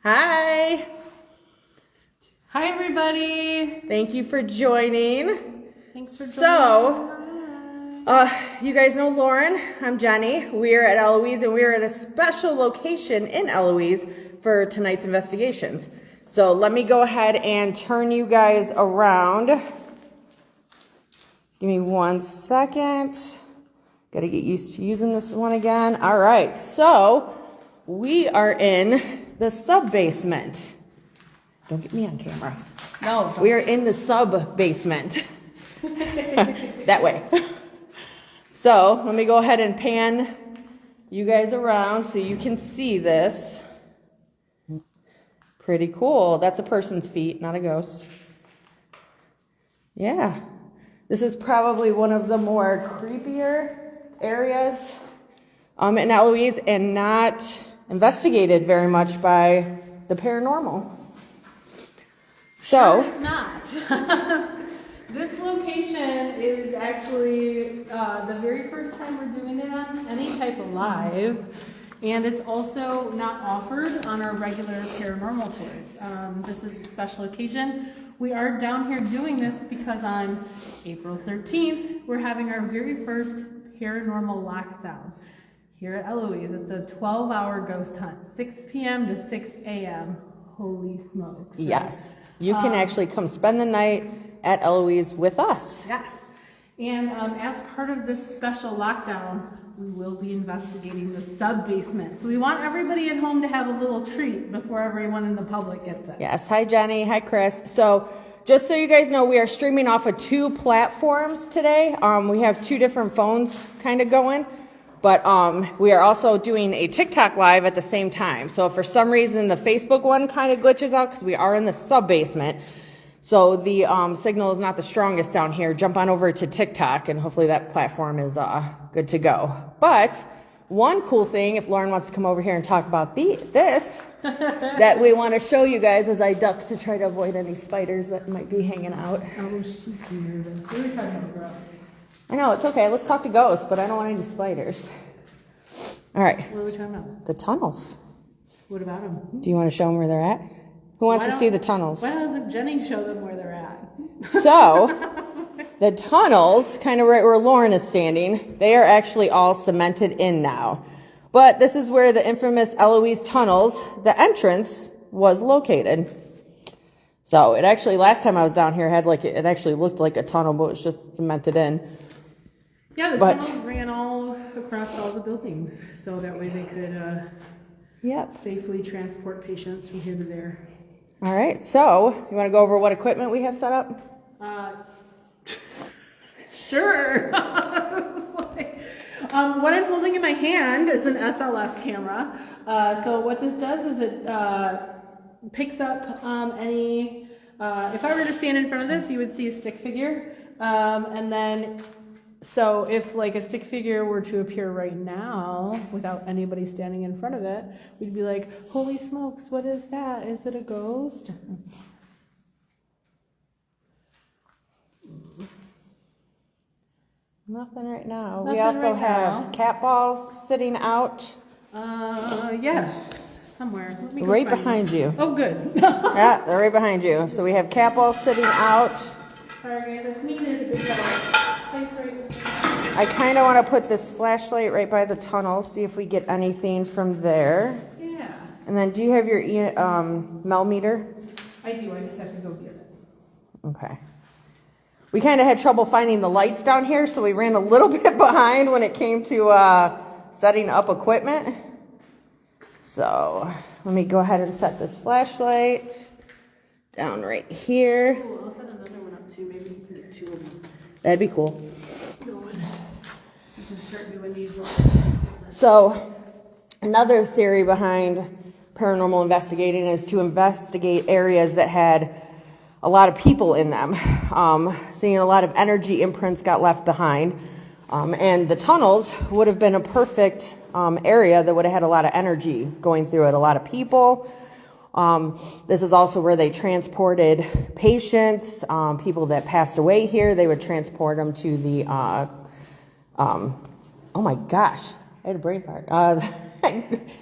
Hi. Hi, everybody. Thank you for joining. Thanks for joining. So, you guys know Lauren. I'm Jenny. We are at Eloise, and we are at a special location in Eloise for tonight's investigations. So let me go ahead and turn you guys around. Give me 1 second. Got to get used to using this one again. All right, so we are in the sub-basement. Don't get me on camera. No. We are in the sub-basement. That way. So let me go ahead and pan you guys around so you can see this. Pretty cool. That's a person's feet, not a ghost. Yeah. This is probably one of the more creepier areas in Eloise and not investigated very much by the paranormal. So, Sure it's not. This location is actually the very first time we're doing it on any type of live, and it's also not offered on our regular paranormal tours. This is a special occasion. We are down here doing this because on April 13th, we're having our very first paranormal lockdown here at Eloise. It's a 12-hour ghost hunt, 6 p.m. to 6 a.m. Holy smokes. Right? yes, you can actually come spend the night at Eloise with us. Yes. And as part of this special lockdown, we will be investigating the sub-basement. So we want everybody at home to have a little treat before everyone in the public gets it. Yes. Hi, Jenny. Hi, Chris. So just so you guys know, we are streaming off of 2 platforms today. We have 2 different phones kind of going. But we are also doing a TikTok live at the same time. So if for some reason the Facebook one kind of glitches out because we are in the sub-basement, so the signal is not the strongest down here, jump on over to TikTok and hopefully that platform is good to go. But one cool thing, if Lauren wants to come over here and talk about this, that we want to show you guys as I duck to try to avoid any spiders that might be hanging out. Oh, she's nervous. What are we talking about, bro? I know, it's okay. Let's talk to ghosts, but I don't want any spiders. All right. What are we talking about? The tunnels. What about them? Do you want to show them where they're at? Who wants to see the tunnels? Why doesn't Jenny show them where they're at? So, the tunnels, kind of right where Lauren is standing, they are actually all cemented in now. But this is where the infamous Eloise tunnels, the entrance, was located. So, it actually, last time I was down here, it actually looked like a tunnel, but it was just cemented in. Yeah, the tunnels ran all across all the buildings, so that way they could safely transport patients from here to there. All right, so you want to go over what equipment we have set up? Sure. What I'm holding in my hand is an SLS camera. So what this does is it picks up any, if I were to stand in front of this, you would see a stick figure. And then, so if like a stick figure were to appear right now without anybody standing in front of it, we'd be like, holy smokes, what is that? Is it a ghost? Nothing right now. Nothing we also right have now. cat balls sitting out. Yes, somewhere. Let me go Right find behind this. you. Oh, good. Yeah, they're right behind you. So we have cat balls sitting out. Sorry, guys, it's me. There's a big I kind of want to put this flashlight right by the tunnel, see if we get anything from there. Yeah. And then do you have your Mel meter? I do. I just have to go get it. Okay. We kind of had trouble finding the lights down here, so we ran a little bit behind when it came to setting up equipment. So let me go ahead and set this flashlight down right here. Oh, I'll set another one up too. Maybe you can get 2 of them. That'd be cool. You can start doing these ones. So another theory behind paranormal investigating is to investigate areas that had a lot of people in them. Thinking a lot of energy imprints got left behind. And the tunnels would have been a perfect area that would have had a lot of energy going through it, a lot of people. This is also where they transported patients, people that passed away here. They would transport them to the, oh my gosh, I had a brain fart.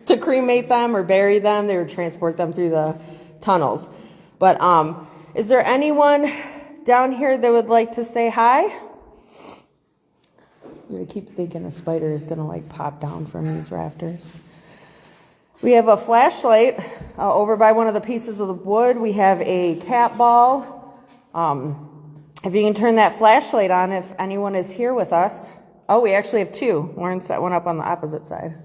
to cremate them or bury them. They would transport them through the tunnels. But is there anyone down here that would like to say hi? I'm gonna keep thinking a spider is gonna like pop down from these rafters. We have a flashlight over by one of the pieces of the wood. We have a cat ball. If you can turn that flashlight on, if anyone is here with us. Oh, we actually have two. Lauren set one up on the opposite side.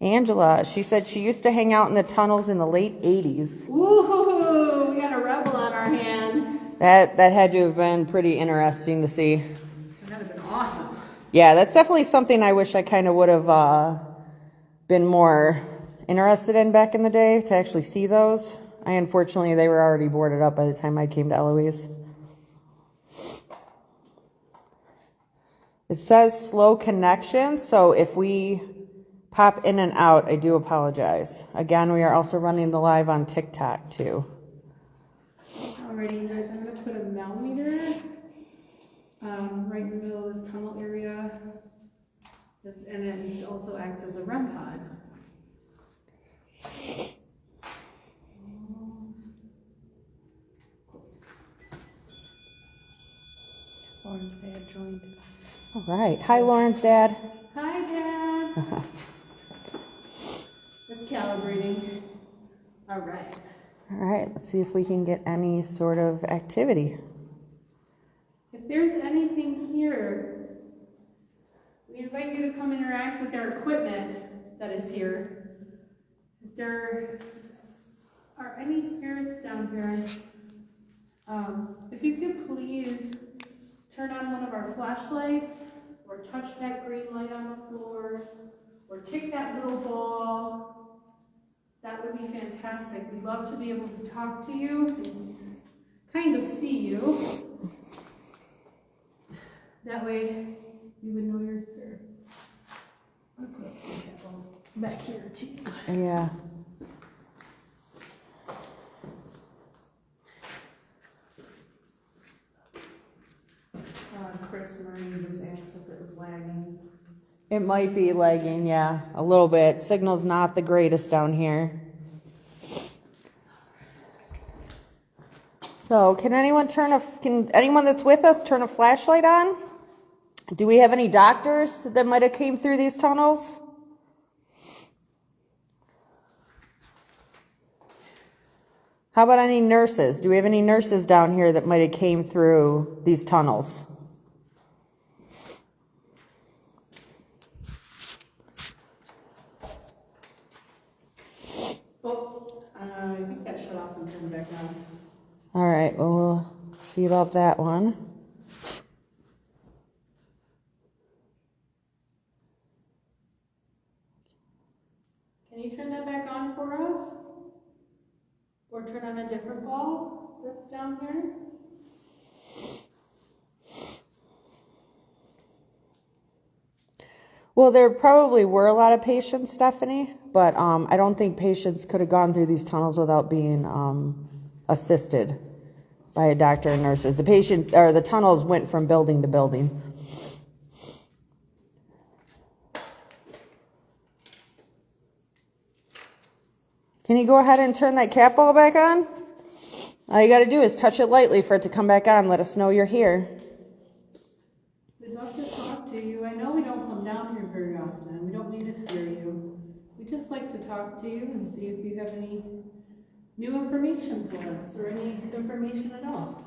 Angela, she said she used to hang out in the tunnels in the late 80s. Ooh, we got a rebel on our hands. That had to have been pretty interesting to see. That would have been awesome. Yeah, that's definitely something I wish I kind of would have been more interested in back in the day, to actually see those. Unfortunately, they were already boarded up by the time I came to Eloise. It says slow connection, so if we pop in and out, I do apologize. Again, we are also running the live on TikTok too. Alrighty, you guys, I'm going to put a millimeter right in the middle of this tunnel area. And it also acts as a REM pod. Lauren's dad joined. All right. Hi, Lauren's dad. Hi, Dad. It's calibrating. All right. All right. Let's see if we can get any sort of activity. If there's anything here, we invite you to come interact with our equipment that is here. If there are any spirits down here, if you could please turn on one of our flashlights, or touch that green light on the floor, or kick that little ball, that would be fantastic. We'd love to be able to talk to you and kind of see you. That way, you would know you're here. I'm gonna put up some cat balls back here too. Yeah. Chris Marie just asked if it was lagging. It might be lagging, yeah, a little bit. Signal's not the greatest down here. So, can anyone that's with us turn a flashlight on? Do we have any doctors that might have came through these tunnels? How about any nurses? Do we have any nurses down here that might have came through these tunnels? I think that shut off and turned back on. All right, well, we'll see about that one. Can you turn that back on for us? Or turn on a different ball that's down here? Well, there probably were a lot of patients, Stephanie, but I don't think patients could have gone through these tunnels without being assisted by a doctor and nurses. The tunnels went from building to building. Can you go ahead and turn that cat ball back on? All you got to do is touch it lightly for it to come back on. Let us know you're here. We'd love to talk to you. I know we don't come down here very often. We don't mean to scare you. We just like to talk to you and see if you have any new information for us or any information at all.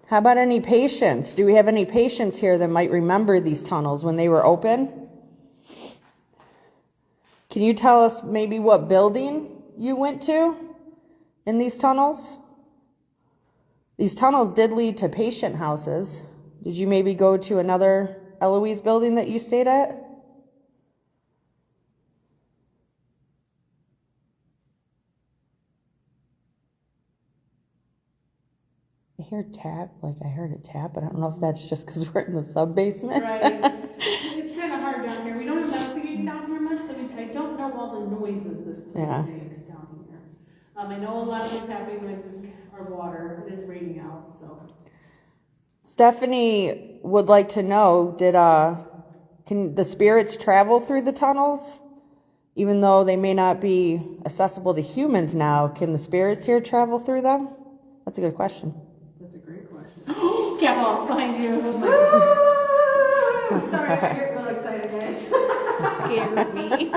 How about any patients? Do we have any patients here that might remember these tunnels when they were open? Can you tell us maybe what building you went to in these tunnels? These tunnels did lead to patient houses. Did you maybe go to another Eloise building that you stayed at? I hear tap, like I heard a tap, but I don't know if that's just because we're in the sub-basement. Right. It's kind of hard down here. We don't investigate down here much, so I don't know all the noises this place makes down here. I know a lot of the tapping noises are water. It is raining out, so. Stephanie would like to know, can the spirits travel through the tunnels? Even though they may not be accessible to humans now, can the spirits here travel through them? That's a good question. That's a great question. Careful, behind you. Sorry, I get real excited, guys. Scared me.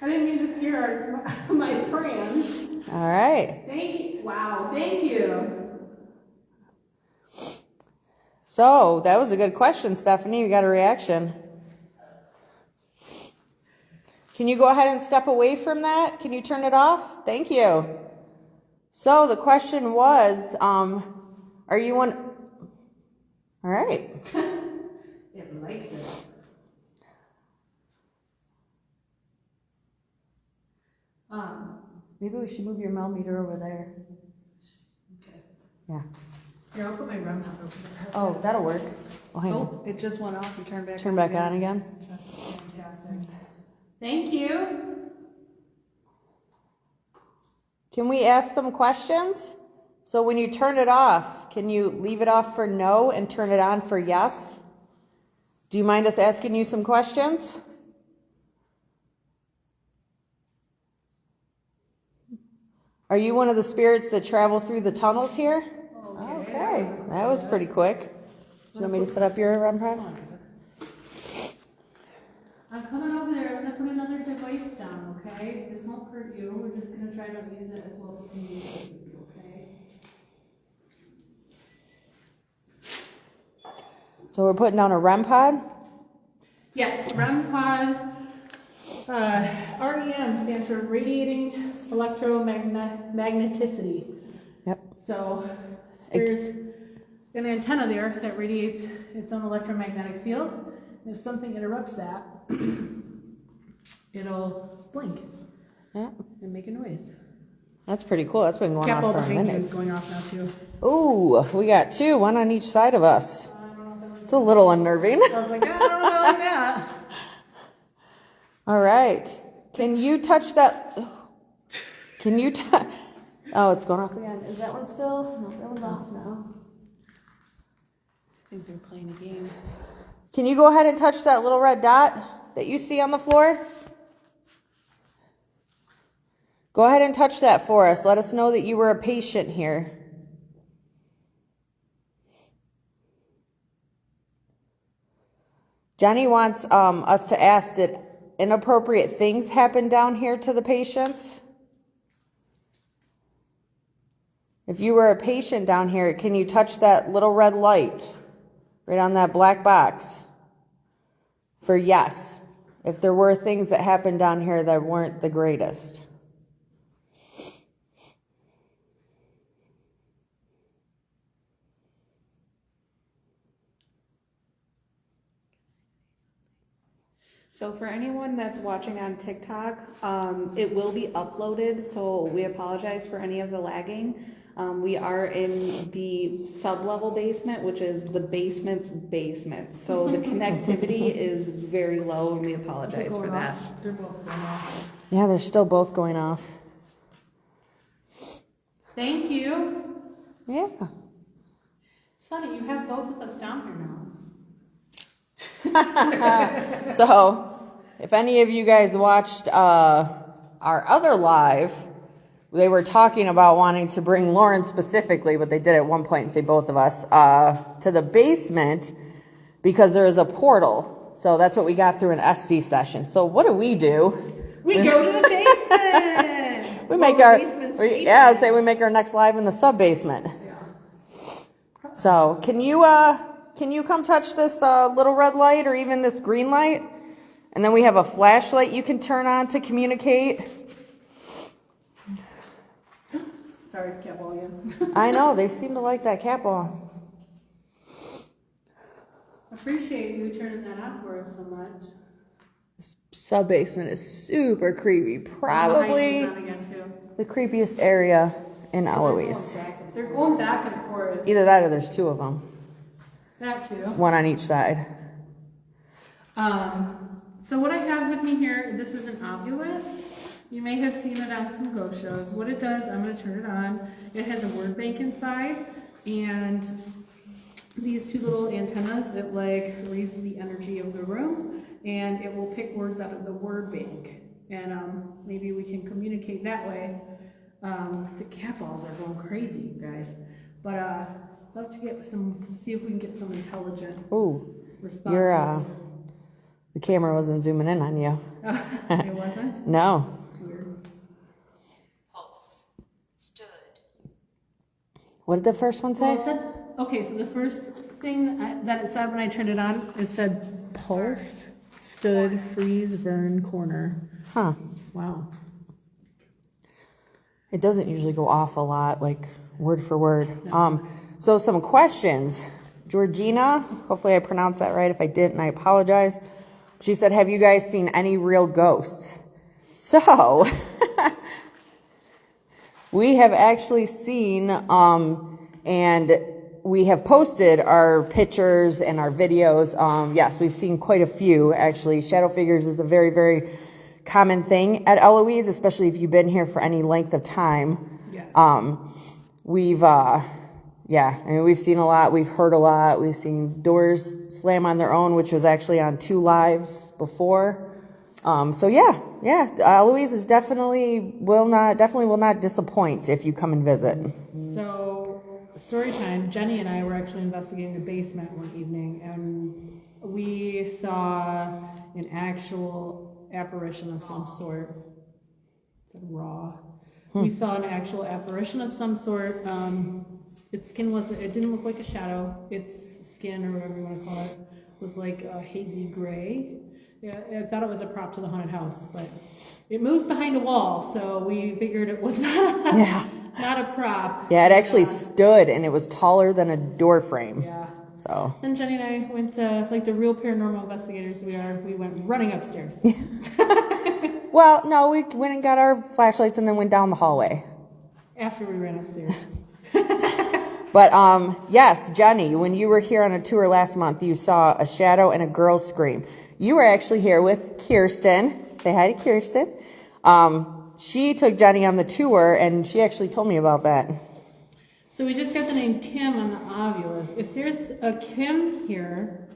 I didn't mean to scare my friends. All right. Thank you. Wow, thank you. So that was a good question, Stephanie. You got a reaction. Can you go ahead and step away from that? Can you turn it off? Thank you. So the question was, are you one? All right. It likes it. Maybe we should move your millimeter over there. Okay. Yeah. Here, I'll put my REM pad over there. Oh, that'll work. Oh, hang on. Oh, it just went off and turned back Turn back on again. That's fantastic. Thank you. Can we ask some questions? So when you turn it off, can you leave it off for no and turn it on for yes? Do you mind us asking you some questions? Are you one of the spirits that travel through the tunnels here? Okay, that was pretty quick. Do you want me to set up your REM pad? I'm coming over there. I'm going to put another device down, okay? This won't hurt you. We're just going to try to use it as well as we can use it with you, okay? So we're putting down a REM pod? Yes, REM pod. REM stands for radiating electromagneticity. Yep. So there's an antenna there that radiates its own electromagnetic field. And if something interrupts that, it'll blink Yeah. and make a noise. That's pretty cool. That's been going Capital on for a behind you minute. is going off now too. Ooh, we got two, one on each side of us. I don't know if that It's a little unnerving. I was like, I don't know like that. All right. Can you touch that? Can you touch? Oh, it's going off again. Is that one still? No, that one's off now. I think they're playing a game. Can you go ahead and touch that little red dot that you see on the floor? Go ahead and touch that for us. Let us know that you were a patient here. Johnny wants us to ask, did inappropriate things happen down here to the patients? If you were a patient down here, can you touch that little red light right on that black box for yes, if there were things that happened down here that weren't the greatest? So for anyone that's watching on TikTok, it will be uploaded, so we apologize for any of the lagging. We are in the sub-level basement, which is the basement's basement. So the connectivity is very low, and we apologize for that. They're both going off. Yeah, they're still both going off. Thank you. Yeah. It's funny, you have both of us down here now. So, if any of you guys watched our other live, they were talking about wanting to bring Lauren specifically, but they did at one point and say both of us, to the basement because there is a portal. So that's what we got through an SD session. So what do? We go to the basement. We make we make our next live in the sub-basement. Yeah. So can you come touch this little red light or even this green light? And then we have a flashlight you can turn on to communicate. Sorry, cat ball again. I know, they seem to like that cat ball. Appreciate you turning that on for us so much. Sub-basement is super creepy. Probably On again too. the creepiest area in Eloise. They're going back and forth. Either that or there's two of them. That too. One on each side. So what I have with me here, this is an Ovilus. You may have seen it on some ghost shows. What it does, I'm going to turn it on. It has a word bank inside, And these two little antennas, it like reads the energy of the room, and it will pick words out of the word bank. And maybe we can communicate that way. The cat balls are going crazy, you guys. But love to get see if we can get some intelligent responses. The camera wasn't zooming in on you. It wasn't? No. Weird. Pulse. Stood. What did the first one say? Well, it said, okay, so the first thing that it said when I turned it on, it said pulse, stood, freeze, burn, corner. Huh. Wow. It doesn't usually go off a lot, like word for word. So some questions. Georgina, hopefully I pronounced that right. If I didn't, I apologize. She said, have you guys seen any real ghosts? So, we have actually seen, and we have posted our pictures and our videos. Yes, we've seen quite a few, actually. Shadow figures is a very, very common thing at Eloise, especially if you've been here for any length of time. Yes. We've seen a lot. We've heard a lot. We've seen doors slam on their own, which was actually on 2 lives before. Eloise is definitely will not disappoint if you come and visit. So, story time. Jenny and I were actually investigating the basement one evening, and we saw an actual apparition of some sort. It's raw. We saw an actual apparition of some sort. Its skin it didn't look like a shadow. Its skin, or whatever you want to call it, was like a hazy gray. Yeah, I thought it was a prop to the haunted house, but it moved behind a wall, so we figured it was not a prop. Yeah, it actually stood, and it was taller than a door frame. Yeah. So. Then Jenny and I went to, like the real paranormal investigators we are, we went running upstairs. Well, no, we went and got our flashlights and then went down the hallway. After we ran upstairs. But yes, Jenny, when you were here on a tour last month, you saw a shadow and a girl scream. You were actually here with Kirsten. Say hi to Kirsten. She took Jenny on the tour, and she actually told me about that. So we just got the name Kim on the Ovilus. If there's a Kim here,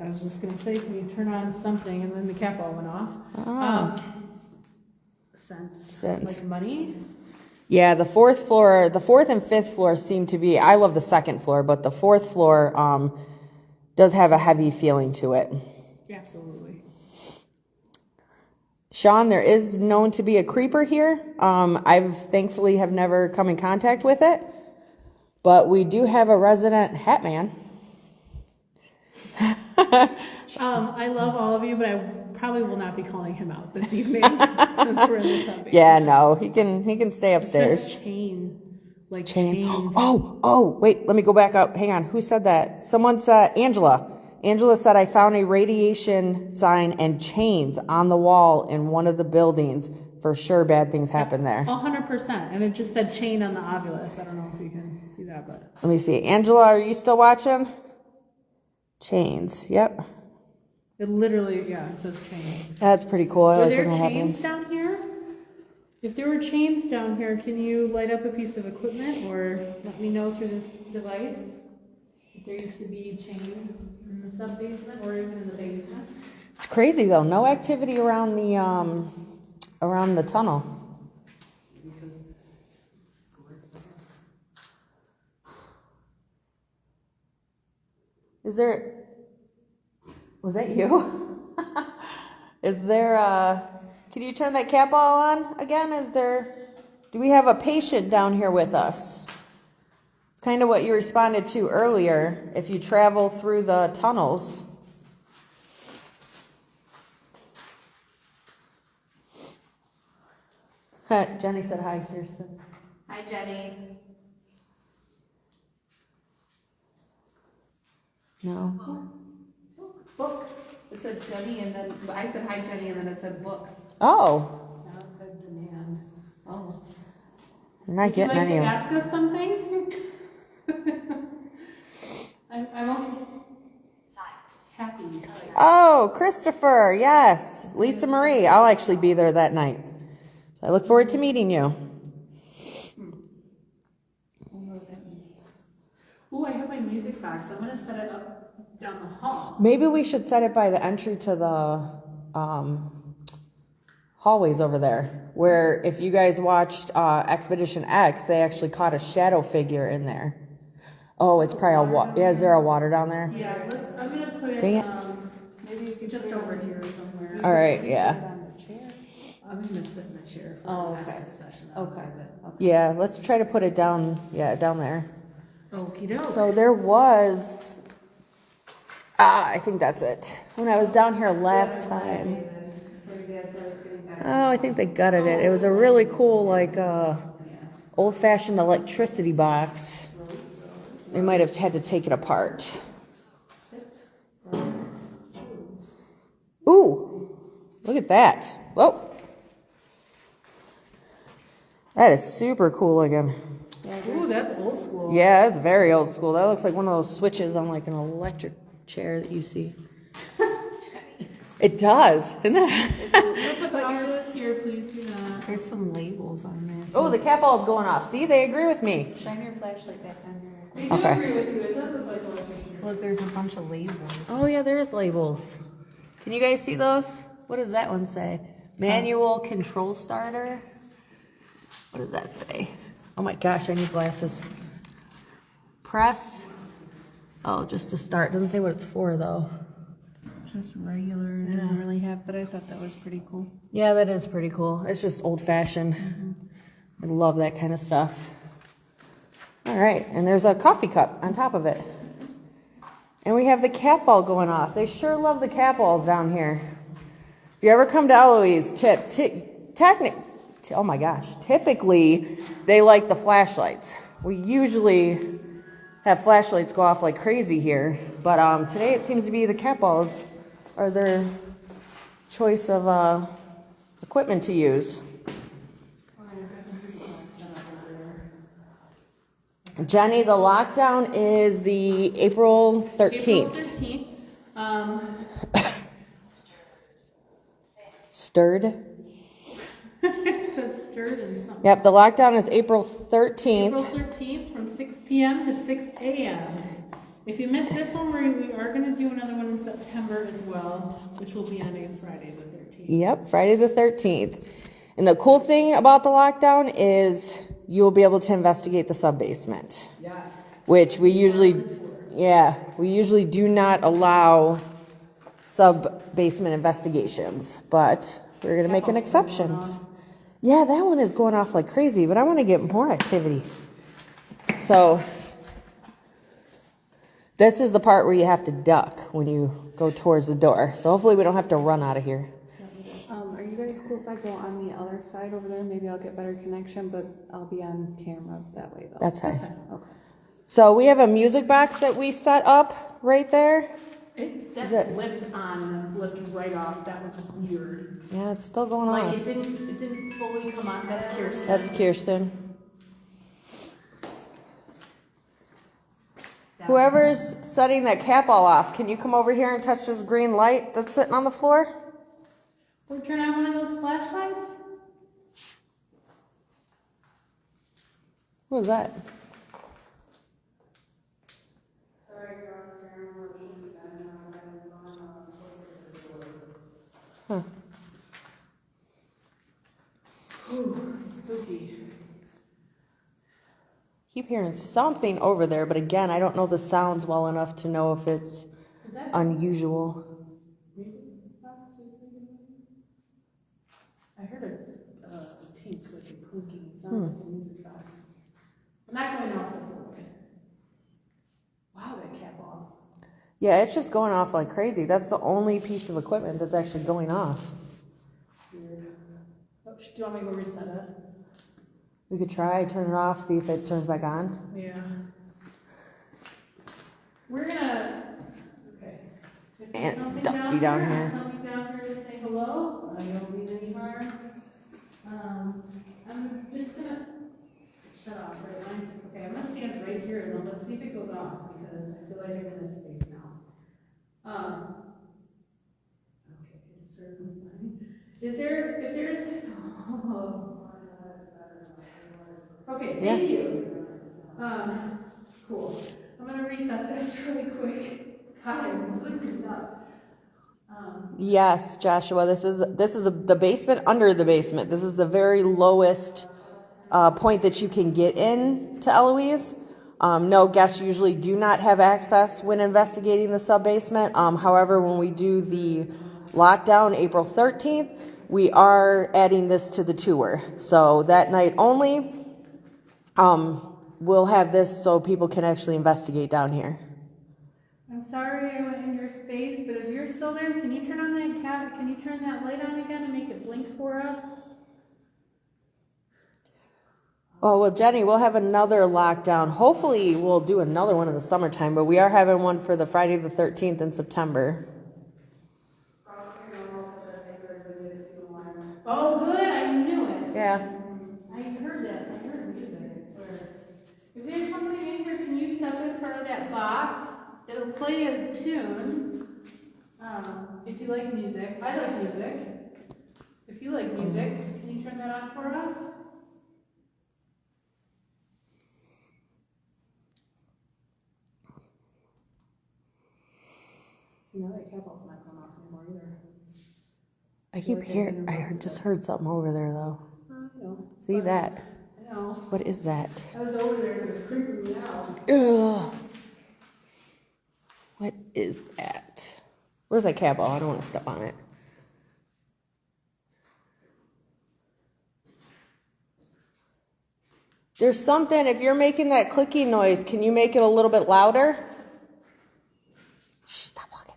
I was just going to say, can you turn on something? And then the cat ball went off. Sense. Like money? Yeah, the fourth and fifth floor seem to be, I love the second floor, but the fourth floor does have a heavy feeling to it. Absolutely. Sean, there is known to be a creeper here. I've thankfully have never come in contact with it, but we do have a resident hat man. I love all of you, but I probably will not be calling him out this evening since we're in this update. Yeah, no, he can stay upstairs. It says chains. Oh, wait, let me go back up. Hang on, who said that? Someone said, Angela. Angela said, I found a radiation sign and chains on the wall in one of the buildings. For sure, bad things happen there. 100%. And it just said chain on the Ovilus. I don't know if you can see that, but. Let me see. Angela, are you still watching? Chains, yep. It literally, it says chains. That's pretty cool. I Were like there when that chains happens. down here? If there were chains down here, can you light up a piece of equipment or let me know through this device if there used to be chains in the sub-basement or even in the basement? It's crazy though. No activity around the tunnel. Was that you? Is there can you turn that cat ball on again? Do we have a patient down here with us? It's kind of what you responded to earlier. If you travel through the tunnels. Jenny said hi, Kirsten. Hi, Jenny. No. Book. It said Jenny, and then I said hi, Jenny, and then it said book. Oh. Now it said demand. Oh. I'm not getting any Would of you like them. to ask us something? I'm okay. Happy. Oh, Christopher, yes. Lisa Marie. I'll actually be there that night. So I look forward to meeting you. music box. I'm gonna set it up down the hall. Maybe we should set it by the entry to the hallways over there, where if you guys watched Expedition X, they actually caught a shadow figure in there. Oh, it's probably a water. Yeah, is there a water down there? Yeah, I'm gonna put it, Dang it. maybe you could just over here somewhere. All right, yeah. I'm gonna sit in the chair for Oh, the last okay. session. Okay. Yeah, let's try to put it down, down there. Okie doke. So there was, I think that's it. When I was down here last time. Oh, I think they gutted it. It was a really cool, like, old-fashioned electricity box. They might have had to take it apart. Ooh, look at that. Whoa. That is super cool looking. Ooh, that's old school. Yeah, that's very old school. That looks like one of those switches on like an electric chair that you see. It does, isn't it? Put the office here, please do not. There's some labels on there. Oh, the cat ball is going off. See, they agree with me. Shine your flashlight back on your. We do Okay. agree with you. It does look like electricity. So look, there's a bunch of labels. Oh yeah, there is labels. Can you guys see those? What does that one say? Manual control starter. What does that say? Oh my gosh, I need glasses. Press. Oh, just to start. Doesn't say what it's for though. Just regular. It doesn't really have, but I thought that was pretty cool. Yeah, that is pretty cool. It's just old fashioned. I love that kind of stuff. All right, and there's a coffee cup on top of it. And we have the cat ball going off. They sure love the cat balls down here. If you ever come to Eloise, oh my gosh, typically they like the flashlights. We usually have flashlights go off like crazy here, but today it seems to be the cat balls are their choice of equipment to use. Jenny, the lockdown is the April 13th. April 13th. Stirred? It said stirred and something. Yep, the lockdown is April 13th. April 13th from 6 p.m. to 6 a.m. If you missed this one, we are going to do another one in September as well, which will be on Friday the 13th. Yep, Friday the 13th. And the cool thing about the lockdown is you will be able to investigate the SubBasement. Yes. Which we usually do not allow sub-basement investigations, but we're going to make an exception. Yeah, that one is going off like crazy, but I want to get more activity. So this is the part where you have to duck when you go towards the door. So hopefully we don't have to run out of here. Are you guys cool if I go on the other side over there? Maybe I'll get better connection, but I'll be on camera that way though. That's fine. Okay. So we have a music box that we set up right there. That flipped right off. That was weird. Yeah, it's still going Like on. it didn't fully come on. That's Kirsten. That's Kirsten. Whoever's setting that cat ball off, can you come over here and touch this green light that's sitting on the floor? Or turn on one of those flashlights. What was that? Huh. Ooh, spooky. Keep hearing something over there, but again, I don't know the sounds well enough to know if it's unusual. I heard a tink, like a clinking. It sounded like a music box. I'm not going off the floor. Wow, that cat ball. Yeah, it's just going off like crazy. That's the only piece of equipment that's actually going off. Weird. Oh, do you want me to go reset it? We could try, turn it off, see if it turns back on. Yeah. We're gonna. Okay. If there's And it's something dusty down here. I'm coming down here to say hello. I don't mean any harm. I'm just gonna shut off right now. Okay, I'm gonna stand right here and let's see if it goes off because I feel like I'm in this space now. Okay, it serves me. Is there, if there's, okay, thank you. Cool. I'm gonna reset this really quick. God, I'm really creeped up. Yes, Joshua, this is the basement under the basement. This is the very lowest point that you can get in to Eloise. No, guests usually do not have access when investigating the sub-basement. However, when we do the lockdown April 13th, we are adding this to the tour. So that night only, we'll have this so people can actually investigate down here. I'm sorry I went in your space, but if you're still there, can you turn on that can you turn that light on again and make it blink for us? Oh, well, Jenny, we'll have another lockdown. Hopefully, we'll do another one in the summertime, but we are having one for the Friday the 13th in September. Oh, good, I knew it. Yeah. I heard that. I heard music, I swear. If there's something in here, can you step in front of that box? It'll play a tune. If you like music. I like music. If you like music, can you turn that on for us? See, now that cable's not going off anymore either. I keep hearing, just heard something over there, though. I know. See that? I know. What is that? I was over there and it was creeping me out. Ugh. What is that? Where's that cable? I don't want to step on it. There's something, if you're making that clicking noise, can you make it a little bit louder? Shh, stop walking.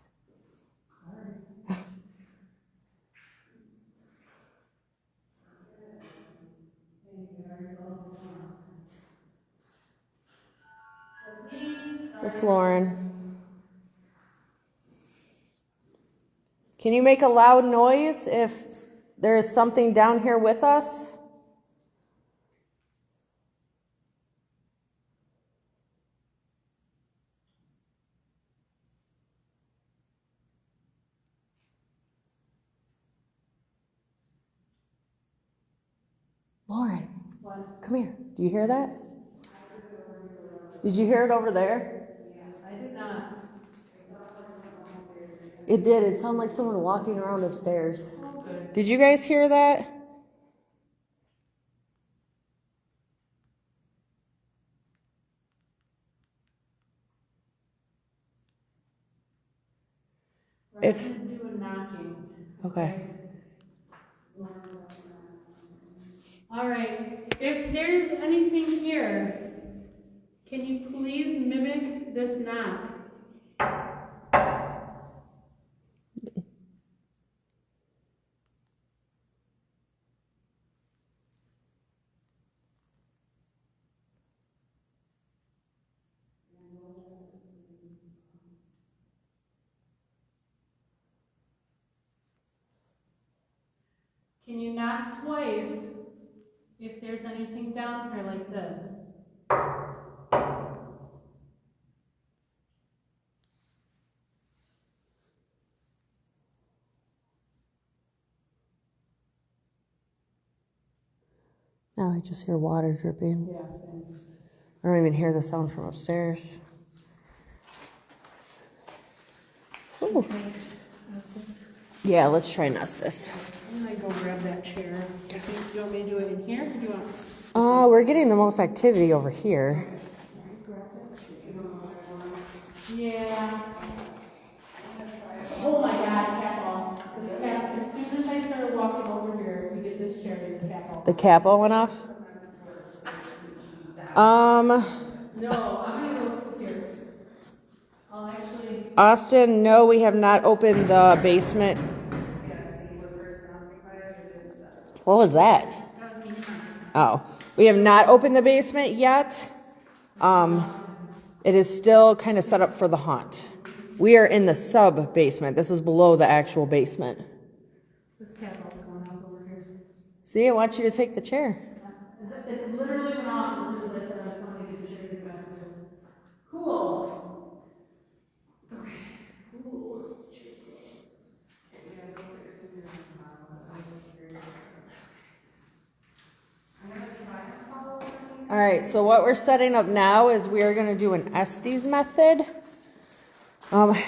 It's Lauren. Can you make a loud noise if there is something down here with us? Lauren, come here. Do you hear that? Did you hear it over there? I did not. It did. It sounded like someone walking around upstairs. Oh, good. Did you guys hear that? If do a knocking. Okay. All right. If there's anything here, can you please mimic this knock? Can you knock twice if there's anything down here like this? Now I just hear water dripping. Yeah, same. I don't even hear the sound from upstairs. Ooh. Yeah, let's try Nestus. I'm gonna go grab that chair. Do you want me to do it in here? Or do you want? We're getting the most activity over here. Yeah. Oh my God, cap off. The cap, as soon as I started walking over here to get this chair, there's cap off. The capo went off? No, I'm gonna go sit here. I'll actually. Austin, no, we have not opened the basement. What was that? That was me. Oh, we have not opened the basement yet. It is still kind of set up for the haunt. We are in the sub-basement. This is below the actual basement. This cap off's going off over here. See, I want you to take the chair. It literally went off as soon as I said I was going to get the chair to messages. Cool. Okay. Cool. All right. right, so what we're setting up now is we are going to do an Estes method.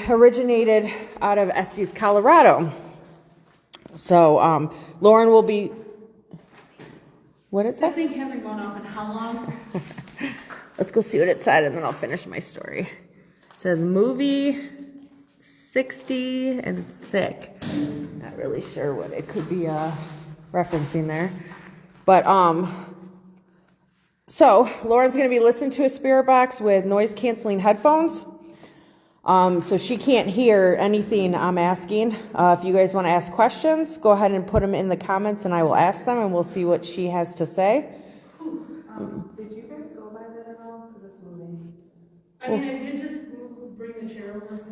Originated out of Estes, Colorado. So Lauren will be. What is That that? thing hasn't gone off in how long? Let's go see what it said, and then I'll finish my story. It says movie 60 and thick. Not really sure what it could be referencing there, but so Lauren's going to be listening to a spirit box with noise canceling headphones. So she can't hear anything I'm asking. If you guys want to ask questions, go ahead and put them in the comments and I will ask them and we'll see what she has to say. Did you guys go by that at all? Because it's moving. I mean, I did just bring the chair over,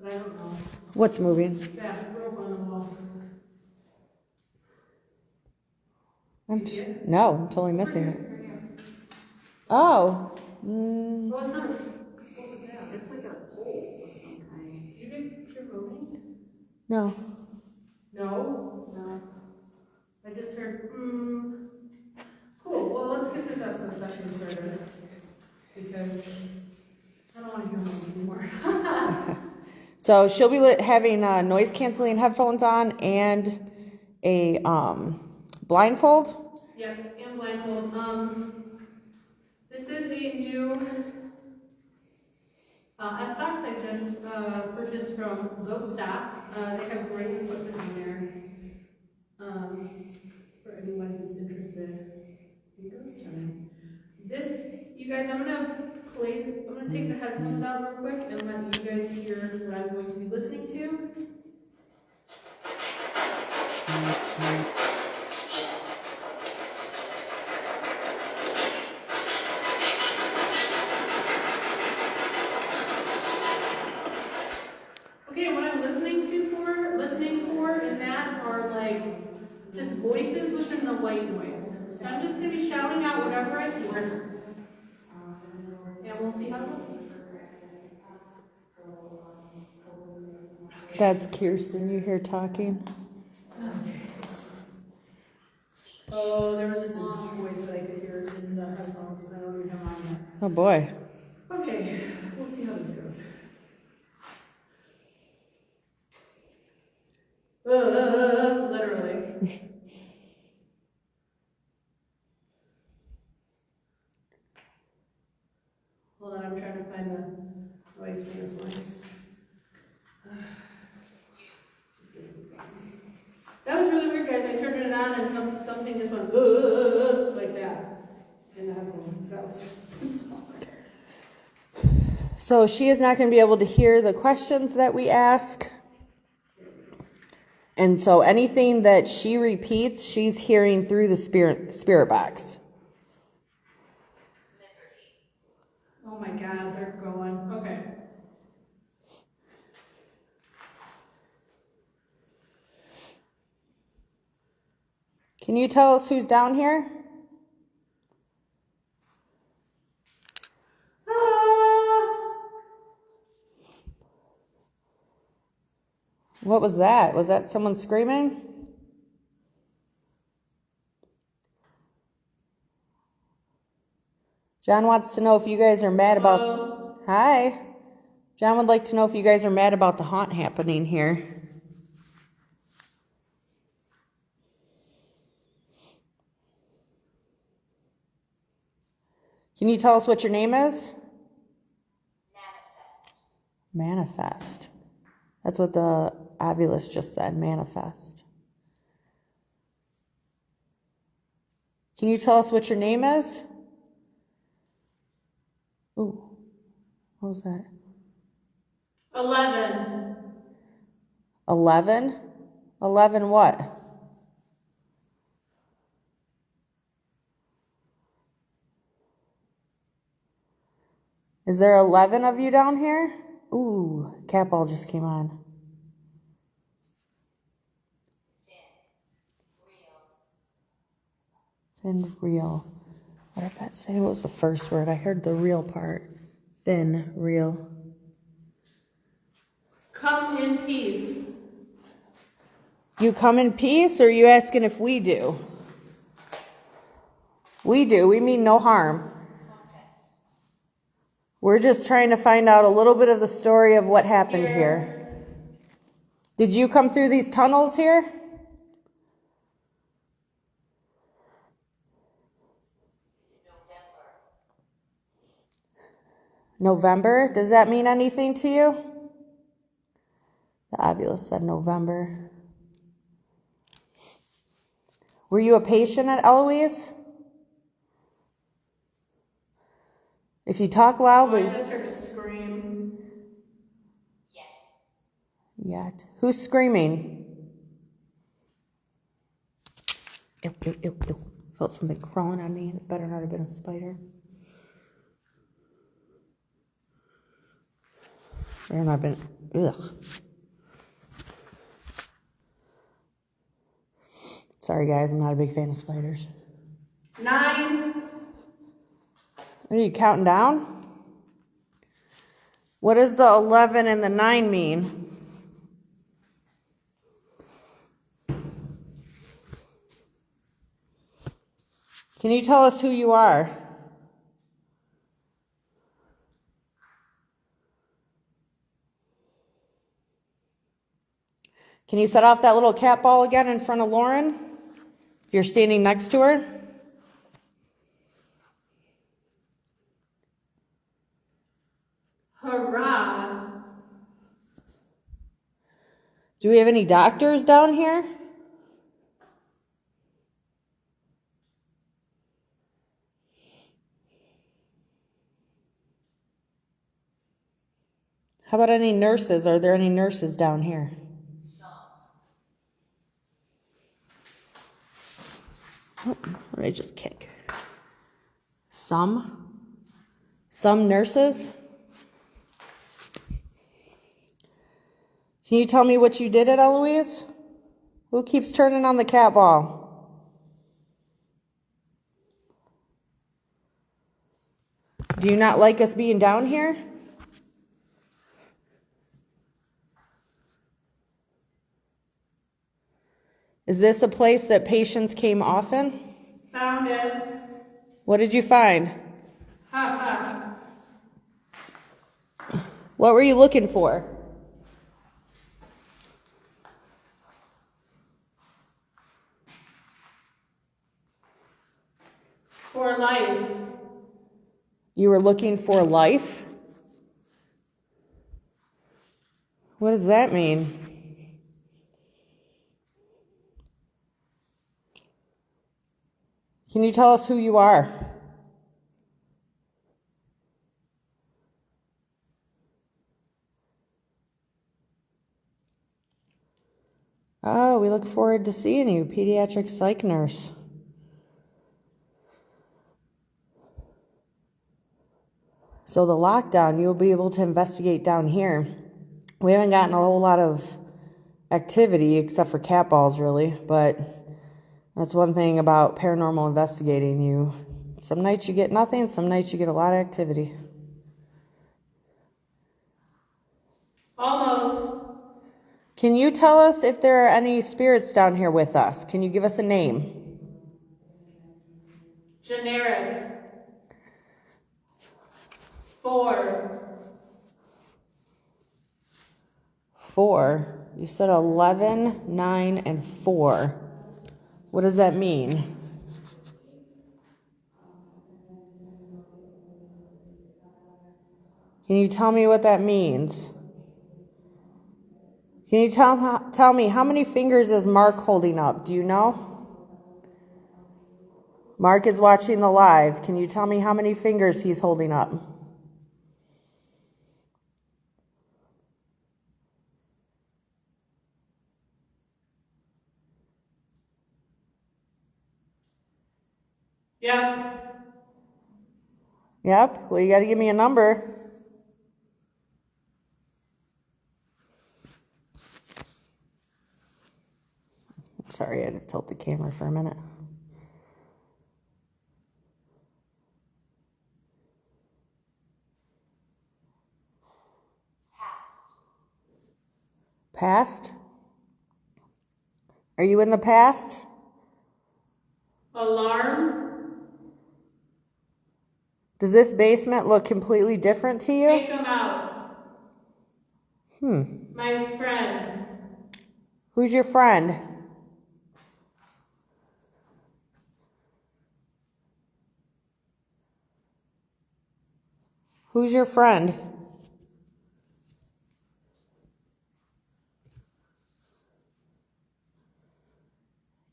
but I don't know. What's moving? That rope on the wall. No, I'm totally missing it. Oh. Oh, it's not. What was that? It's like a pole of some kind. Did you guys hear moving? No. No? No. I just heard, Cool, well, let's get this Estes session started. Because I don't want to hear moving anymore. So she'll be having noise canceling headphones on and a blindfold. Yep, and blindfold. This is a new S-Box I just purchased from Go Stop. They have great equipment in there for anyone who's interested in ghost hunting. This, you guys, I'm gonna take the headphones out real quick and let you guys hear what I'm going to be listening to. Okay, what I'm listening for in that are like just voices within the white noise. So I'm just gonna be shouting out whatever I hear. And we'll see how it goes. That's Kirsten you hear talking. Oh, there was just this voice that I could hear in the headphones. I don't even have mine yet. Oh boy. Okay, we'll see how this goes. Literally. Hold on, I'm trying to find the noise canceling. That was really weird, guys. I turned it on and something just went like that in the headphones. That was So she is not going to be able to hear the questions that we ask. And so anything that she repeats, she's hearing through the spirit box. Oh my God, they're going. Okay. Can you tell us who's down here? What was that? Was that someone screaming? John wants to know if you guys are mad about... Hi. John would like to know if you guys are mad about the haunt happening here. Can you tell us what your name is? Manifest. That's what the Ovilus just said, manifest. Can you tell us what your name is? Ooh, what was that? 11. 11? 11 what? Is there 11 of you down here? Ooh, cat ball just came on. Thin, real. What did that say? What was the first word? I heard the real part. Thin, real. Come in peace. You come in peace, or are you asking if we do? We do. We mean no harm. We're just trying to find out a little bit of the story of what happened here. Did you come through these tunnels here? November? Does that mean anything to you? The Ovulus said November. Were you a patient at Eloise? If you talk loudly. I just heard a scream. Yet. Who's screaming? Ew, ew, ew, ew. Felt something crawling on me. It better not have been a spider. Better not have been. Ugh. Sorry, guys. I'm not a big fan of spiders. 9. Are you counting down? What does the 11 and the 9 mean? Can you tell us who you are? Can you set off that little cat ball again in front of Lauren? If you're standing next to her. Hurrah. Do we have any doctors down here? How about any nurses? Are there any nurses down here? Oh, what did I just kick? Some nurses? Can you tell me what you did at Eloise? Who keeps turning on the cat ball? Do you not like us being down here? Is this a place that patients came often? Found it. What did you find? Ha ha. What were you looking for? For life. You were looking for life? What does that mean? Can you tell us who you are? Oh, we look forward to seeing you, pediatric psych nurse. So the lockdown, you'll be able to investigate down here. We haven't gotten a whole lot of activity except for cat balls, really, but that's one thing about paranormal investigating. Some nights you get nothing, some nights you get a lot of activity. Almost. Can you tell us if there are any spirits down here with us? Can you give us a name? Generic. 4. 4. You said 11, 9, and 4. What does that mean? Can you tell me what that means? Can you tell me how many fingers is Mark holding up? Do you know? Mark is watching the live. Can you tell me how many fingers he's holding up? Yep. Yep. Well, you got to give me a number. Sorry, I had to tilt the camera for a minute. Past? Are you in the past? Alarm. Does this basement look completely different to you? Take them out. My friend. Who's your friend? Who's your friend?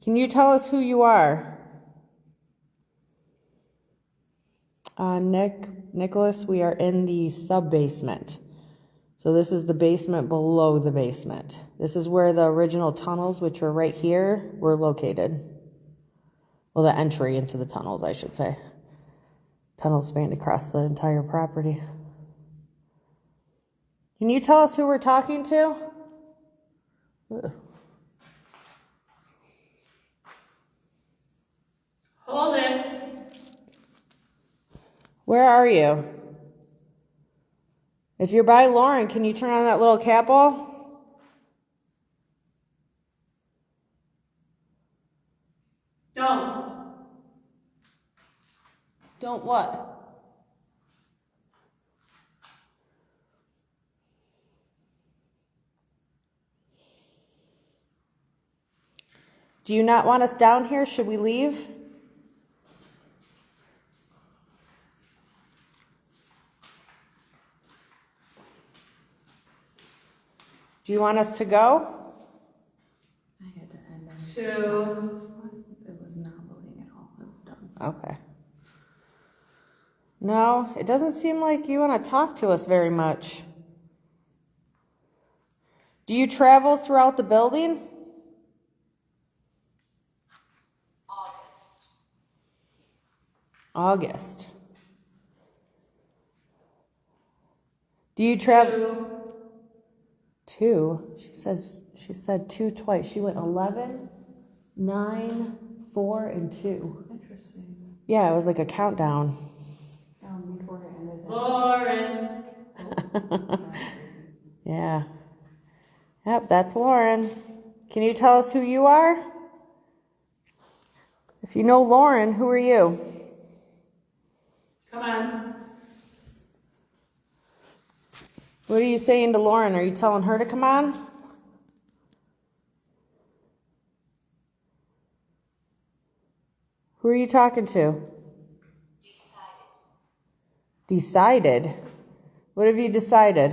Can you tell us who you are? Nicholas, we are in the sub-basement. So this is the basement below the basement. This is where the original tunnels, which are right here, were located. Well, the entry into the tunnels, I should say. Tunnels span across the entire property. Can you tell us who we're talking to? Ugh. Hold it. Where are you? If you're by Lauren, can you turn on that little cat ball? Don't. Don't what? Do you not want us down here? Should we leave? Do you want us to go? I had to end it. Two. It was not loading at all. It was done. Okay. No, it doesn't seem like you want to talk to us very much. Do you travel throughout the building? August. Do you travel? Two. She said two twice. She went 11, 9, 4, and 2. Interesting. Yeah, it was like a countdown. Down before it ended. Lauren. Yeah. Yep, that's Lauren. Can you tell us who you are? If you know Lauren, who are you? Come on. What are you saying to Lauren? Are you telling her to come on? Who are you talking to? Decided? What have you decided?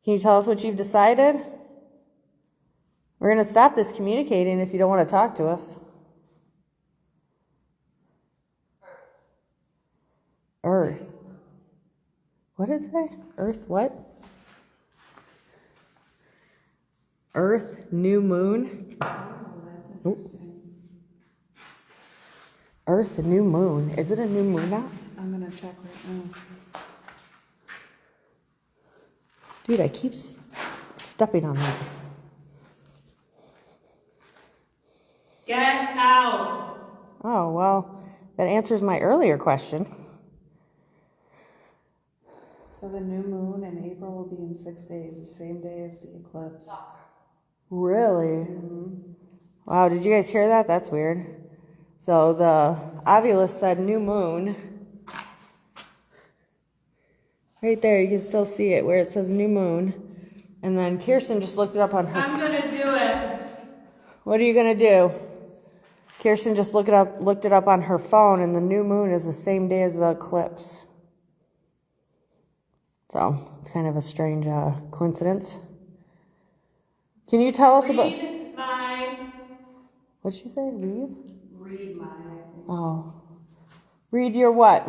Can you tell us what you've decided? We're going to stop this communicating if you don't want to talk to us. Earth. What did it say? Earth what? Earth, new moon. Oh, that's interesting. Earth, new moon. Is it a new moon now? I'm gonna check right now. Dude, I keep stepping on that. Get out. Oh, well, that answers my earlier question. So the new moon in April will be in 6 days, the same day as the eclipse. Really? Wow, did you guys hear that? That's weird. So the Ovilus said new moon. Right there, you can still see it where it says new moon. And then Kirsten just looked it up on her. I'm gonna do it. What are you gonna do? Kirsten just looked it up on her phone, and the new moon is the same day as the eclipse. So it's kind of a strange coincidence. Can you tell us about? Read my. What'd she say? Leave? Read my. Oh, read your what?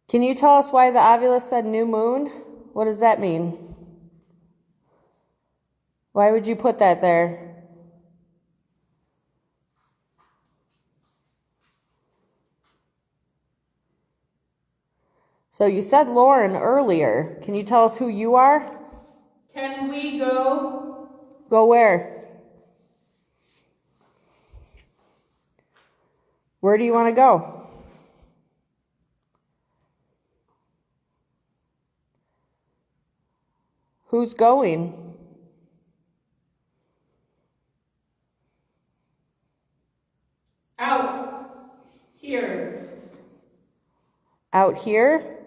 Can you tell us why the Ovilus said new moon? What does that mean? Why would you put that there? So you said Lauren earlier. Can you tell us who you are? Can we go? Go where? Where do you want to go? Who's going? Out here. Out here?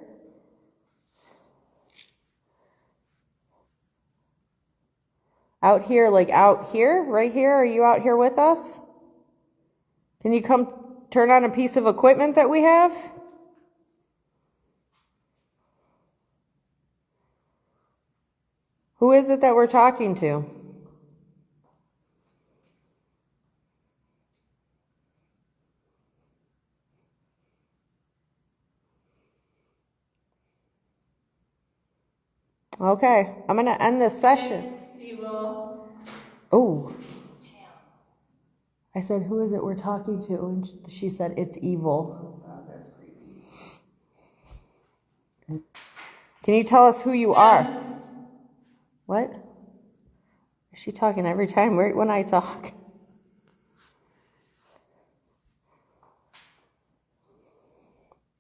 Out here, like out here? Right here? Are you out here with us? Can you come turn on a piece of equipment that we have? Who is it that we're talking to? Okay, I'm going to end this session. It's evil. Oh. I said, who is it we're talking to? And she said, it's evil. Oh God, that's creepy. Can you tell us who you are? What? Is she talking every time right when I talk?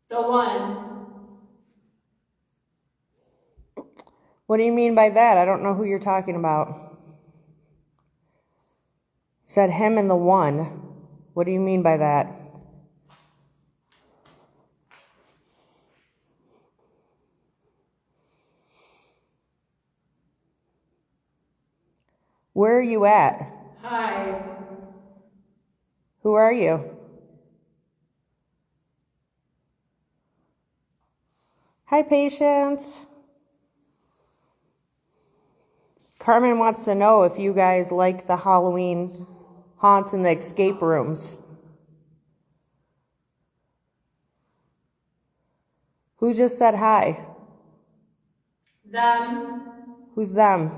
The one. What do you mean by that? I don't know who you're talking about. Said him and the one. What do you mean by that? Where are you at? Hi. Who are you? Hi, Patience. Carmen wants to know if you guys like the Halloween haunts and the escape rooms. Who just said hi? Them. Who's them?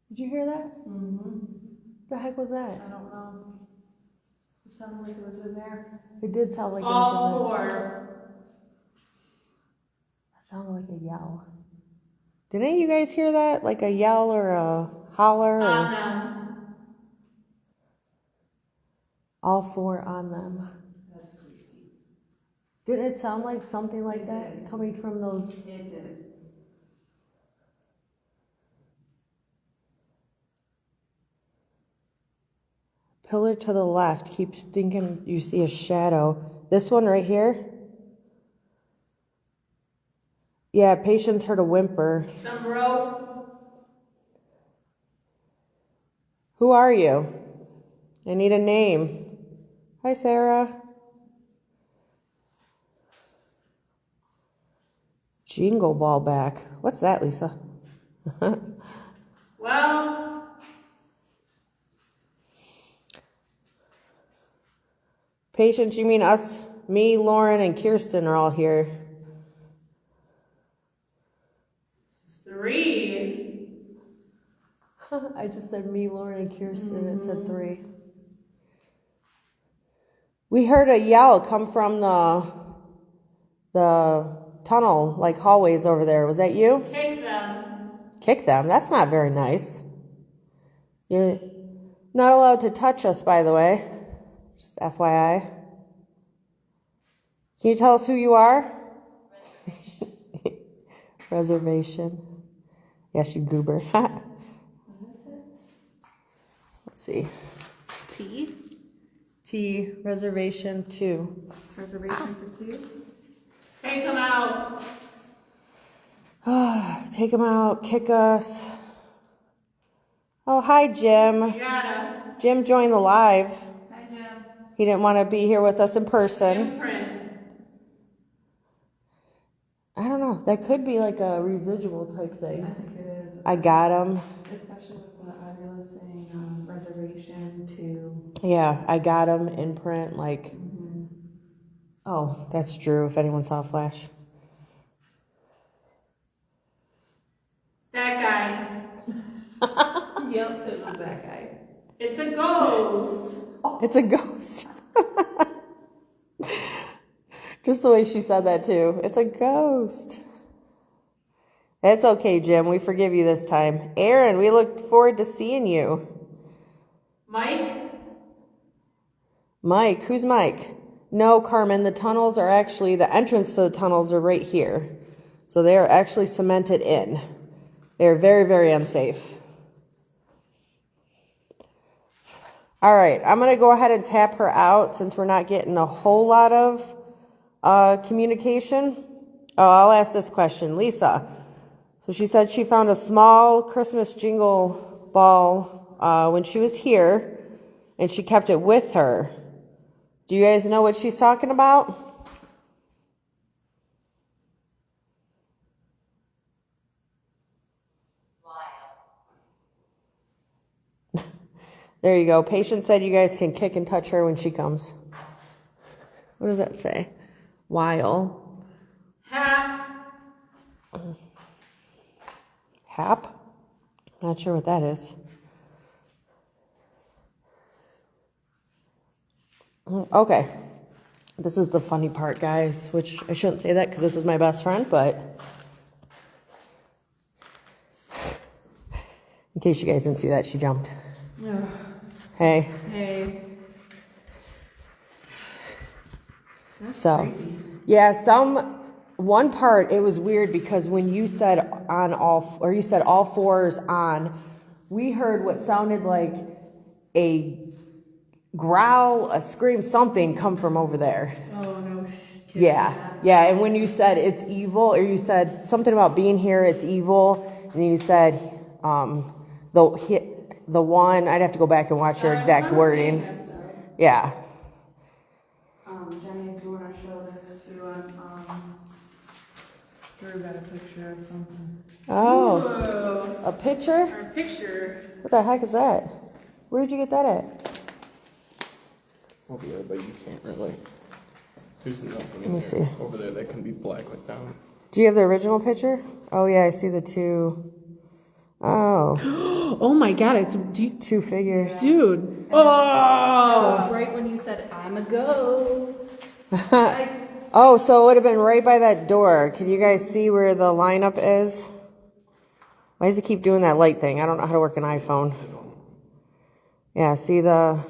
Did you hear that? Mm-hmm. The heck was that? I don't know. It sounded like it was in there. It did sound like it was All in there. four. That sounded like a yell. Did any of you guys hear that? Like a yell or a holler? On Or them. all four on them. That's creepy. Didn't it sound like something like It that did. coming from those? It did. Pillar to the left. Keeps thinking you see a shadow. This one right here? Yeah, Patience heard a whimper. Some rope. Who are you? I need a name. Hi, Sarah. Jingle ball back. What's that, Lisa? Well, Patience, you mean us? Me, Lauren, and Kirsten are all here. 3. I just said me, Lauren, and Kirsten, and it said 3. We heard a yell come from the tunnel, like hallways over there. Was that you? Kick them. Kick them? That's not very nice. You're not allowed to touch us, by the way. Just FYI. Can you tell us who you are? Reservation. Yes, you goober. Let's see. T. T, reservation 2. Reservation for 2. Take them out. Take them out, kick us. Oh, hi, Jim. You gotta. Jim joined the live. Hi, Jim. He didn't want to be here with us in person. Imprint. I don't know. That could be like a residual type thing. I think it is. I got him. Especially with the Avila saying reservation to. Yeah, I got him in print. Like, oh, that's Drew. If anyone saw Flash. That guy. Yep, it was that guy. It's a ghost. It's a ghost. Just the way she said that too. It's a ghost. It's okay, Jim. We forgive you this time. Aaron, we look forward to seeing you. Mike. Mike, who's Mike? No, Carmen, the tunnels are actually, the entrance to the tunnels are right here. So they are actually cemented in. They're very, very unsafe. All right, I'm going to go ahead and tap her out since we're not getting a whole lot of communication. Oh, I'll ask this question. Lisa. So she said she found a small Christmas jingle ball when she was here, and she kept it with her. Do you guys know what she's talking about? There you go. Patience said you guys can kick and touch her when she comes. What does that say? While. Hap. Hap? Not sure what that is. Okay. This is the funny part, guys, which I shouldn't say that because this is my best friend, but in case you guys didn't see that, she jumped. Ugh. Hey. Hey. That's So, creepy. yeah, one part, it was weird because when you said you said all fours on, we heard what sounded like a growl, a scream, something come from over there. Oh, no. Yeah, and when you said it's evil, or you said something about being here, it's evil, and then you said the one, I'd have to go back and watch your exact wording. Yeah. Jenny, if you want to show this to Drew got a picture of something. Oh, Whoa. a picture? Our picture. What the heck is that? Where'd you get that at? Over there, but you can't really. There's nothing in Let me there. see. Over there that can be black like down. Do you have the original picture? Oh, yeah, I see the two. Oh, Oh my God, it's two figures. dude. So Oh. it's right when you said, I'm a ghost. Oh, so it would have been right by that door. Can you guys see where the lineup is? Why does it keep doing that light thing? I don't know how to work an iPhone. Yeah, see the...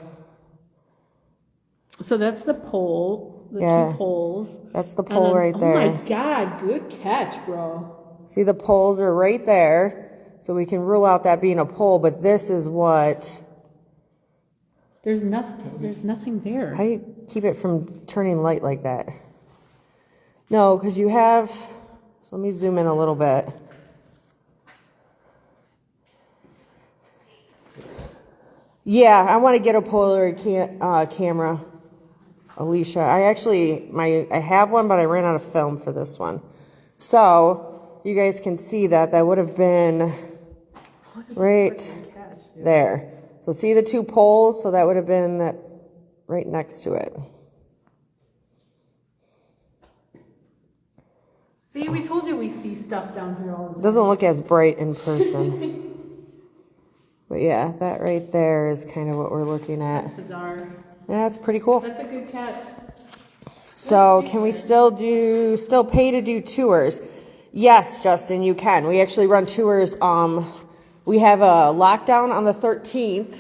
So that's the pole, the Yeah. two poles. That's the And pole then- right there. Oh my God, good catch, bro. See, the poles are right there. So we can rule out that being a pole, but this is what... There's nothing there. How do you keep it from turning light like that? No, because you have... So let me zoom in a little bit. Yeah, I want to get a Polaroid camera, Alicia. I have one, but I ran out of film for this one. So you guys can see that would have been right there. So see the two poles? So that would have been that right next to it. See, we told you we see stuff down here all the time. Doesn't look as bright in person. But yeah, that right there is kind of what we're looking at. Bizarre. Yeah, that's pretty cool. That's a good catch. So can we still pay to do tours? Yes, Justin, you can. We actually run tours. We have a lockdown on the 13th.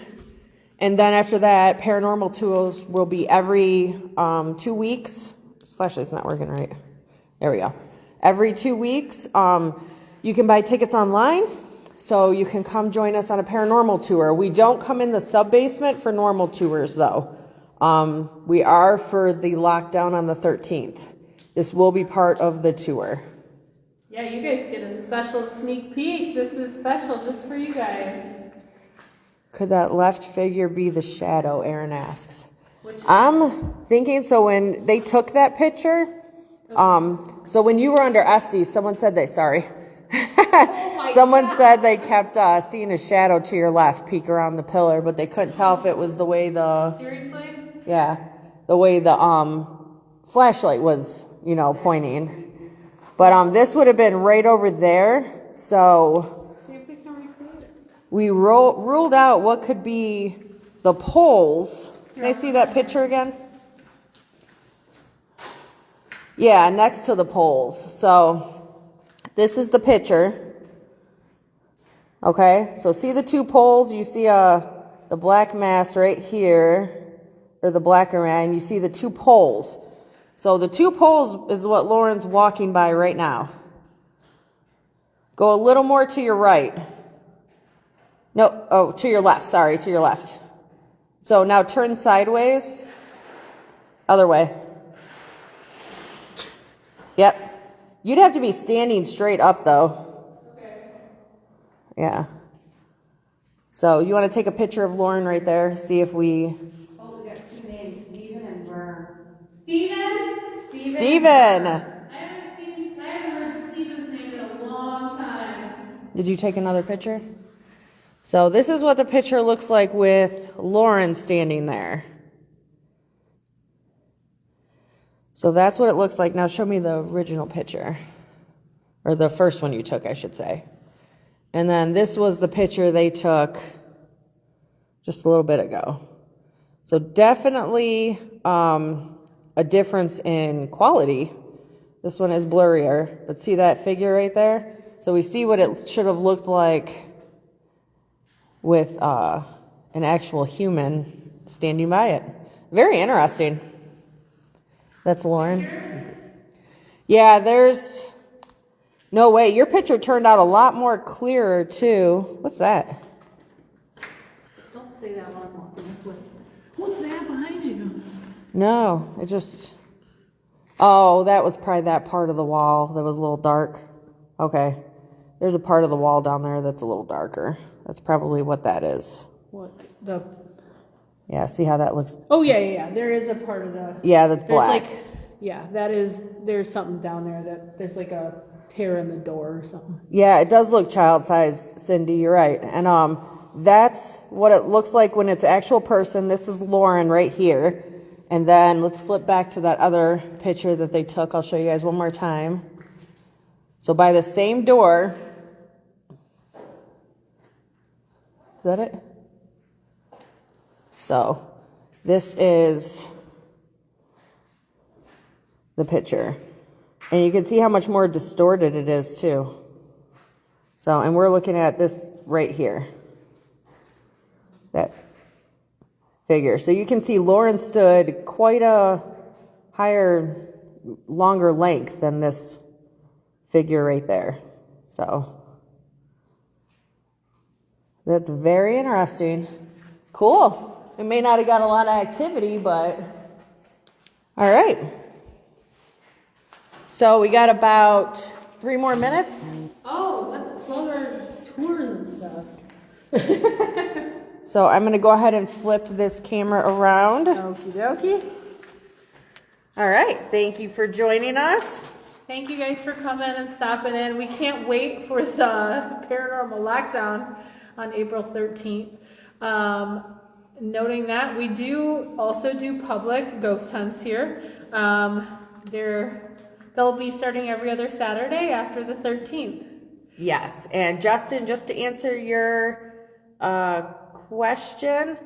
And then after that, paranormal tours will be every 2 weeks. This flashlight's not working right. There we go. Every 2 weeks. You can buy tickets online. So you can come join us on a paranormal tour. We don't come in the SubBasement for normal tours, though. We are for the lockdown on the 13th. This will be part of the tour. Yeah, you guys get a special sneak peek. This is special just for you guys. Could that left figure be the shadow, Aaron asks. Which I'm thinking, so when they took that picture, so when you were under Estes, someone said someone said they kept seeing a shadow to your left peek around the pillar, but they couldn't tell if it was the way seriously? the way the flashlight was, pointing. But this would have been right over there. So See if we can recreate it. we ruled out what could be the poles. Can I see that picture again? Yeah, next to the poles. So this is the picture. Okay, so see the two poles? You see the black mass right here. or the black area, and you see the two poles. So the two poles is what Lauren's walking by right now. Go a little more to your right. No, oh, to your left, sorry, to your left. So now turn sideways. Other way. Yep. You'd have to be standing straight up, though. Okay. Yeah. So you want to take a picture of Lauren right there, see if we... Oh, we got two names, Steven and Vern. Steven? Steven! I haven't heard Steven's name in a long time. Did you take another picture? So this is what the picture looks like with Lauren standing there. So that's what it looks like. Now show me the original picture. Or the first one you took, I should say. And then this was the picture they took just a little bit ago. So definitely a difference in quality. This one is blurrier, but see that figure right there? So we see what it should have looked like with an actual human standing by it. Very interesting. That's Lauren. Yeah, there's no way. Your picture turned out a lot more clearer too. What's that? Don't say that while I'm walking this way. What's that behind you? No, it just... Oh, that was probably that part of the wall that was a little dark. Okay. There's a part of the wall down there that's a little darker. That's probably what that is. What? The... Yeah, see how that looks? Oh, yeah. There is a part of the... Yeah, that's black. There's like... Yeah, that is... There's something down there that... There's like a tear in the door or something. Yeah, it does look child-sized, Cindy. You're right. And that's what it looks like when it's actual person. This is Lauren right here. And then let's flip back to that other picture that they took. I'll show you guys one more time. So by the same door... Is that it? So this is the picture. And you can see how much more distorted it is too. So, and we're looking at this right here. That figure. So you can see Lauren stood quite a higher, longer length than this figure right there. So that's very interesting. Cool. It may not have got a lot of activity, but all right. So we got about 3 more minutes. Oh, let's plug our tours and stuff. So I'm going to go ahead and flip this camera around. Okie dokie. All right. Thank you for joining us. Thank you guys for coming and stopping in. We can't wait for the paranormal lockdown on April 13th. Noting that we do also do public ghost hunts here. They'll be starting every other Saturday after the 13th. Yes. And Justin, just to answer your question,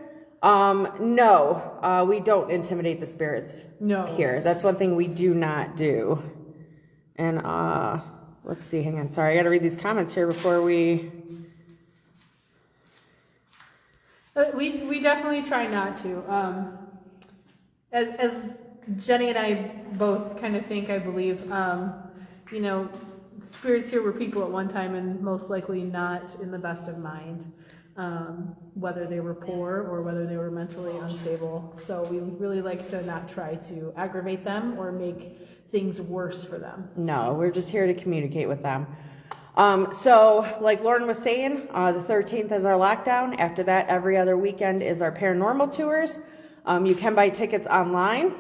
no, we don't intimidate the spirits here. That's one thing we do not do. And let's see, hang on. Sorry, I got to read these comments here before we... We definitely try not to. As Jenny and I both kind of think, I believe, spirits here were people at one time and most likely not in the best of mind, whether they were poor or whether they were mentally unstable. So we really like to not try to aggravate them or make things worse for them. No, we're just here to communicate with them. So like Lauren was saying, the 13th is our lockdown. After that, every other weekend is our paranormal tours. You can buy tickets online.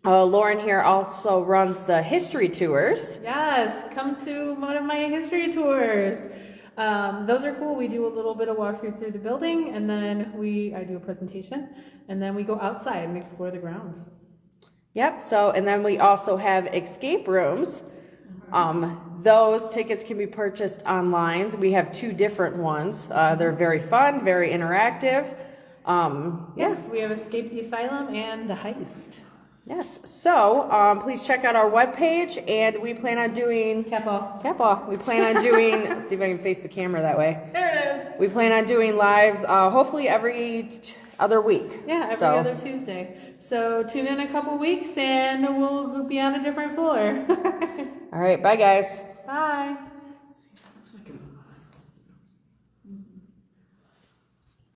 Lauren here also runs the history tours. Yes, come to one of my history tours. Those are cool. We do a little bit of walkthrough through the building, and then I do a presentation, and then we go outside and explore the grounds. Yep. So, and then we also have escape rooms. Those tickets can be purchased online. We have 2 different ones. They're very fun, very interactive. Yes, we have Escape the Asylum and The Heist. Yes. So, please check out our webpage, and we plan on doing... Cap off. We plan on doing... Let's see if I can face the camera that way. There it is. We plan on doing lives, hopefully every other week. Yeah, every So- other Tuesday. So tune in a couple weeks and we'll be on a different floor. All right, bye guys.